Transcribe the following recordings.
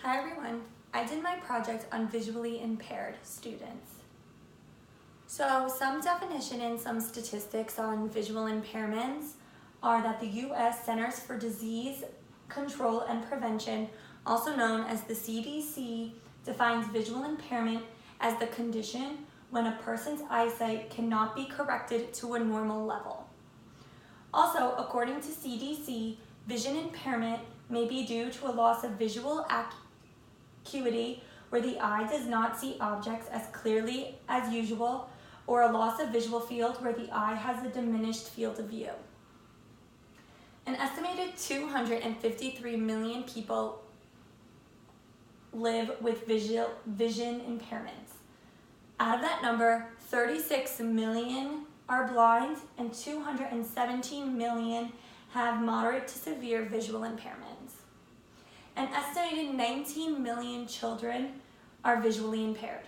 Hi everyone, I did my project on visually impaired students. So some definition and some statistics on visual impairments are that the U.S. Centers for Disease Control and Prevention, also known as the CDC, defines visual impairment as the condition when a person's eyesight cannot be corrected to a normal level. Also, according to CDC, vision impairment may be due to a loss of visual acuity where the eye does not see objects as clearly as usual, or a loss of visual field where the eye has a diminished field of view. An estimated 253 million people live with vision impairments. Out of that number, 36 million are blind and 217 million have moderate to severe visual impairments. An estimated 19 million children are visually impaired.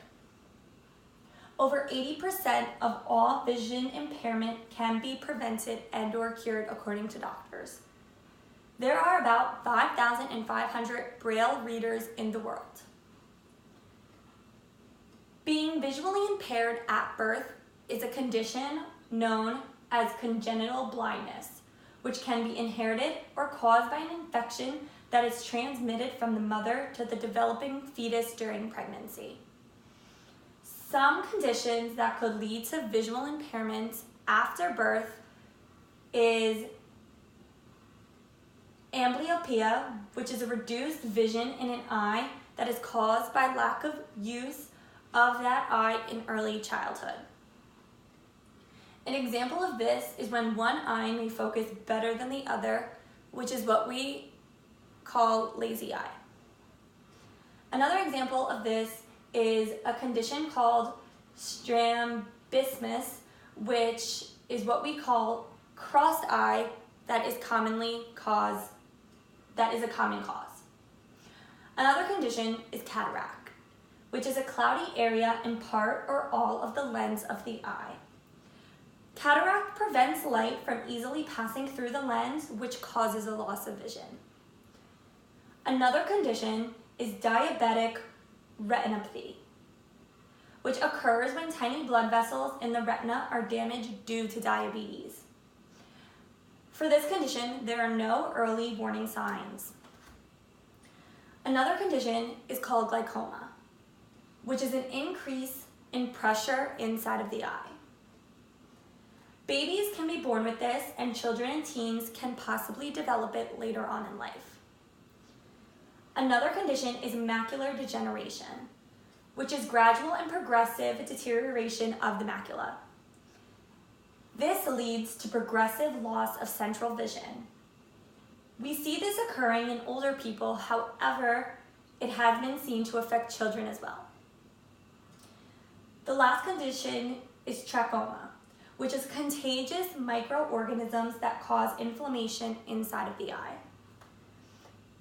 Over 80% of all vision impairment can be prevented and/or cured according to doctors. There are about 5,500 Braille readers in the world. Being visually impaired at birth is a condition known as congenital blindness, which can be inherited or caused by an infection that is transmitted from the mother to the developing fetus during pregnancy. Some conditions that could lead to visual impairment after birth is amblyopia, which is a reduced vision in an eye that is caused by lack of use of that eye in early childhood. An example of this is when one eye may focus better than the other, which is what we call lazy eye. Another example of this is a condition called strabismus, which is what we call crossed eye that is a common cause. Another condition is cataract, which is a cloudy area in part or all of the lens of the eye. Cataract prevents light from easily passing through the lens, which causes a loss of vision. Another condition is diabetic retinopathy, which occurs when tiny blood vessels in the retina are damaged due to diabetes. For this condition, there are no early warning signs. Another condition is called glaucoma, which is an increase in pressure inside of the eye. Babies can be born with this, and children and teens can possibly develop it later on in life. Another condition is macular degeneration, which is gradual and progressive deterioration of the macula. This leads to progressive loss of central vision. We see this occurring in older people, however, it has been seen to affect children as well. The last condition is trachoma, which is contagious microorganisms that cause inflammation inside of the eye.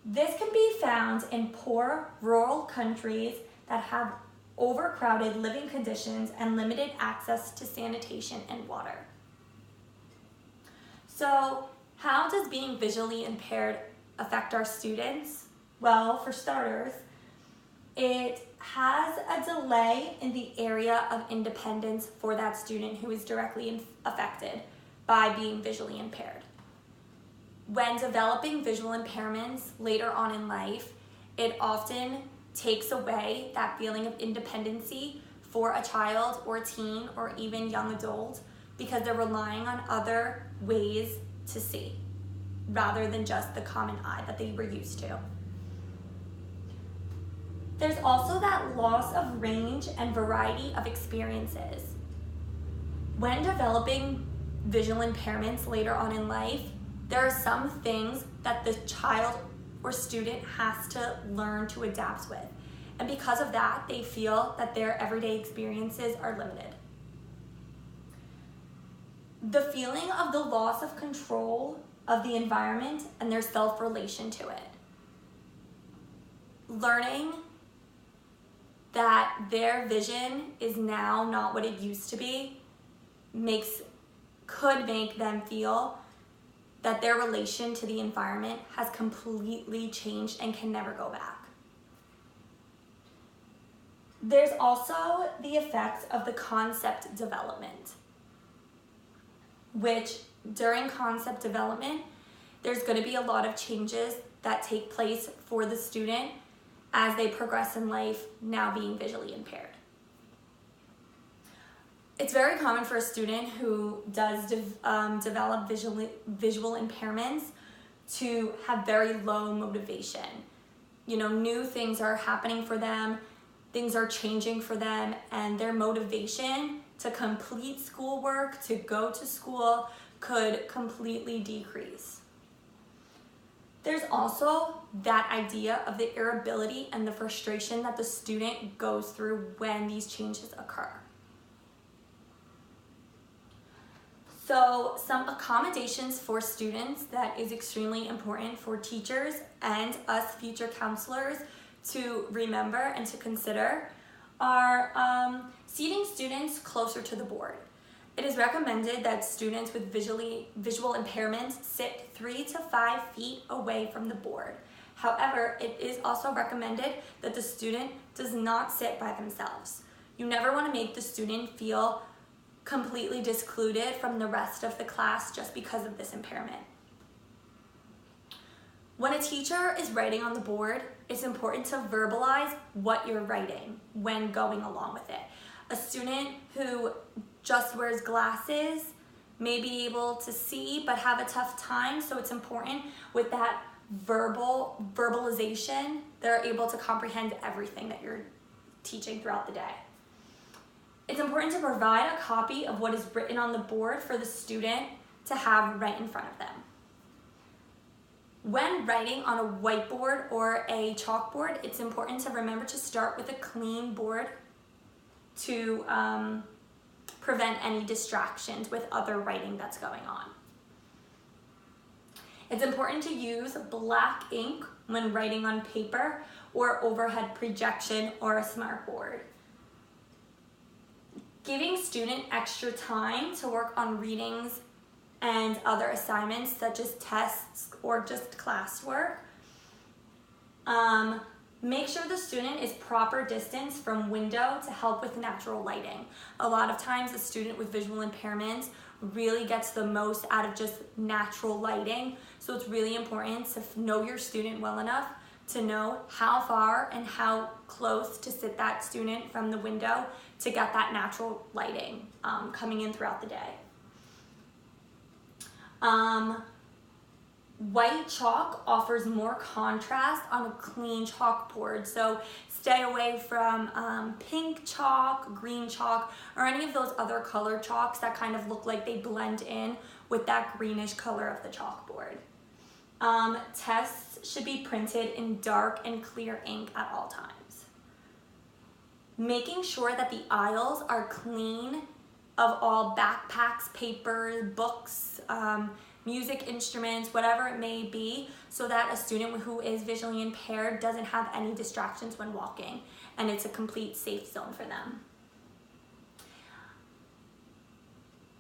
This can be found in poor rural countries that have overcrowded living conditions and limited access to sanitation and water. So, how does being visually impaired affect our students? Well, for starters, it has a delay in the area of independence for that student who is directly affected by being visually impaired. When developing visual impairments later on in life, it often takes away that feeling of independency for a child or teen or even young adult because they're relying on other ways to see rather than just the common eye that they were used to. There's also that loss of range and variety of experiences. When developing visual impairments later on in life, there are some things that the child or student has to learn to adapt with. And because of that, they feel that their everyday experiences are limited. The feeling of the loss of control of the environment and their self-relation to it. Learning that their vision is now not what it used to be could make them feel that their relation to the environment has completely changed and can never go back. There's also the effects of the concept development, which during concept development, there's going to be a lot of changes that take place for the student as they progress in life, now being visually impaired. It's very common for a student who does develop visual impairments to have very low motivation. You know, new things are happening for them, things are changing for them, and their motivation to complete schoolwork, to go to school, could completely decrease. There's also that idea of the irritability and the frustration that the student goes through when these changes occur. So some accommodations for students that is extremely important for teachers and us future counselors to remember and to consider are seating students closer to the board. It is recommended that students with visual impairments sit 3 to 5 feet away from the board. However, it is also recommended that the student does not sit by themselves. You never want to make the student feel completely discluded from the rest of the class just because of this impairment. When a teacher is writing on the board, it's important to verbalize what you're writing when going along with it. A student who just wears glasses may be able to see but have a tough time, so it's important with that verbalization, they're able to comprehend everything that you're teaching throughout the day. It's important to provide a copy of what is written on the board for the student to have right in front of them. When writing on a whiteboard or a chalkboard, it's important to remember to start with a clean board to prevent any distractions with other writing that's going on. It's important to use black ink when writing on paper or overhead projection or a smartboard. Giving student extra time to work on readings and other assignments such as tests or just classwork. Make sure the student is proper distance from window to help with natural lighting. A lot of times a student with visual impairments really gets the most out of just natural lighting. So it's really important to know your student well enough to know how far and how close to sit that student from the window to get that natural lighting coming in throughout the day. White chalk offers more contrast on a clean chalkboard, so stay away from pink chalk, green chalk, or any of those other color chalks that kind of look like they blend in with that greenish color of the chalkboard. Tests should be printed in dark and clear ink at all times. Making sure that the aisles are clean of all backpacks, papers, books, music instruments, whatever it may be, so that a student who is visually impaired doesn't have any distractions when walking, and it's a complete safe zone for them.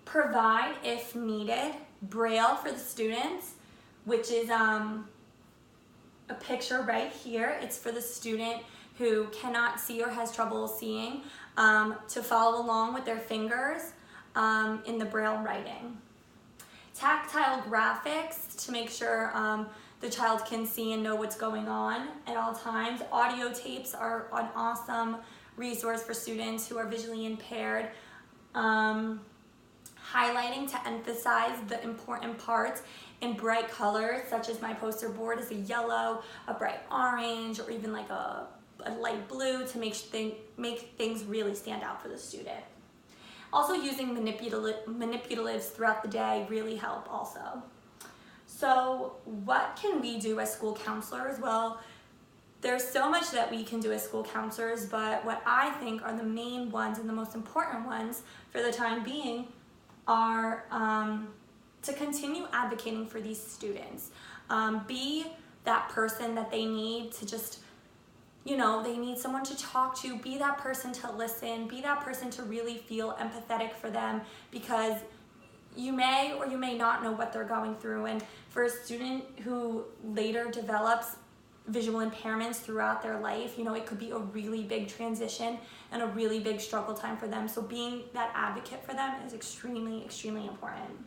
Provide, if needed, Braille for the students, which is a picture right here. It's for the student who cannot see or has trouble seeing to follow along with their fingers in the Braille writing. Tactile graphics to make sure the child can see and know what's going on at all times. Audio tapes are an awesome resource for students who are visually impaired. Highlighting to emphasize the important parts in bright colors, such as my poster board is a yellow, a bright orange, or even like a light blue to make things really stand out for the student. Also using manipulatives throughout the day really help also. So what can we do as school counselors? Well, there's so much that we can do as school counselors, but what I think are the main ones and the most important ones for the time being are to continue advocating for these students. Be that person that they need to just, they need someone to talk to, be that person to listen, be that person to really feel empathetic for them, because you may or you may not know what they're going through. And for a student who later develops visual impairments throughout their life. You know, it could be a really big transition and a really big struggle time for them. So being that advocate for them is extremely, extremely important.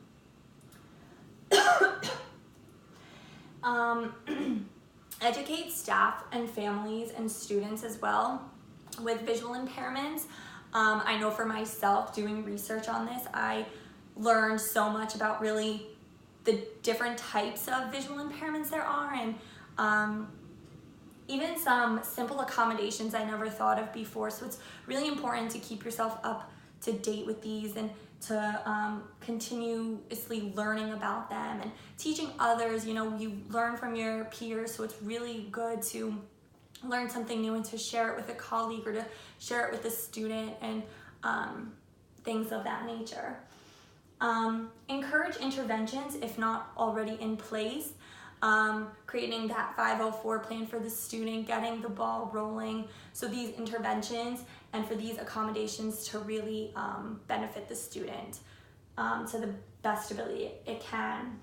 Educate staff and families and students as well with visual impairments. I know for myself, doing research on this, I learned so much about really the different types of visual impairments there are, and even some simple accommodations I never thought of before. So it's really important to keep yourself up to date with these and to continuously learning about them and teaching others. You know, you learn from your peers, so it's really good to learn something new and to share it with a colleague or to share it with a student, and things of that nature. Encourage interventions if not already in place. Creating that 504 plan for the student, getting the ball rolling, so these interventions and for these accommodations to really benefit the student to the best ability it can.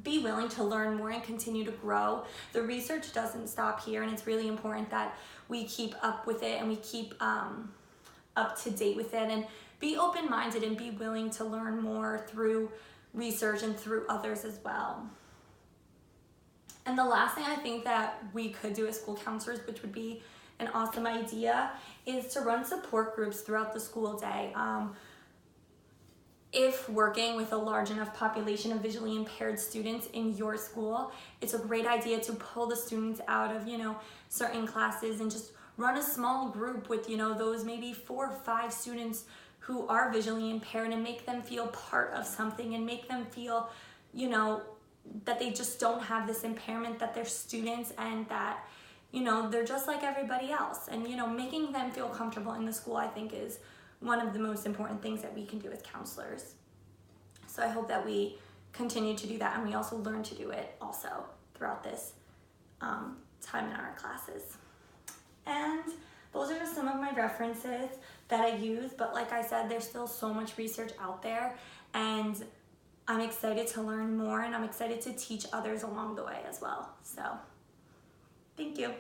Be willing to learn more and continue to grow. The research doesn't stop here, and it's really important that we keep up with it and we keep up to date with it, and be open-minded and be willing to learn more through research and through others as well. And the last thing I think that we could do as school counselors, which would be an awesome idea, is to run support groups throughout the school day. If working with a large enough population of visually impaired students in your school, it's a great idea to pull the students out of, you know, certain classes and just run a small group with, you know, those maybe 4 or 5 students who are visually impaired, and make them feel part of something and make them feel, you know, that they just don't have this impairment, that they're students and that, you know, they're just like everybody else. And, you know, making them feel comfortable in the school, I think, is one of the most important things that we can do as counselors. So I hope that we continue to do that, and we also learn to do it also throughout this time in our classes. And those are just some of my references that I use, but like I said, there's still so much research out there, and I'm excited to learn more, and I'm excited to teach others along the way as well. So, thank you.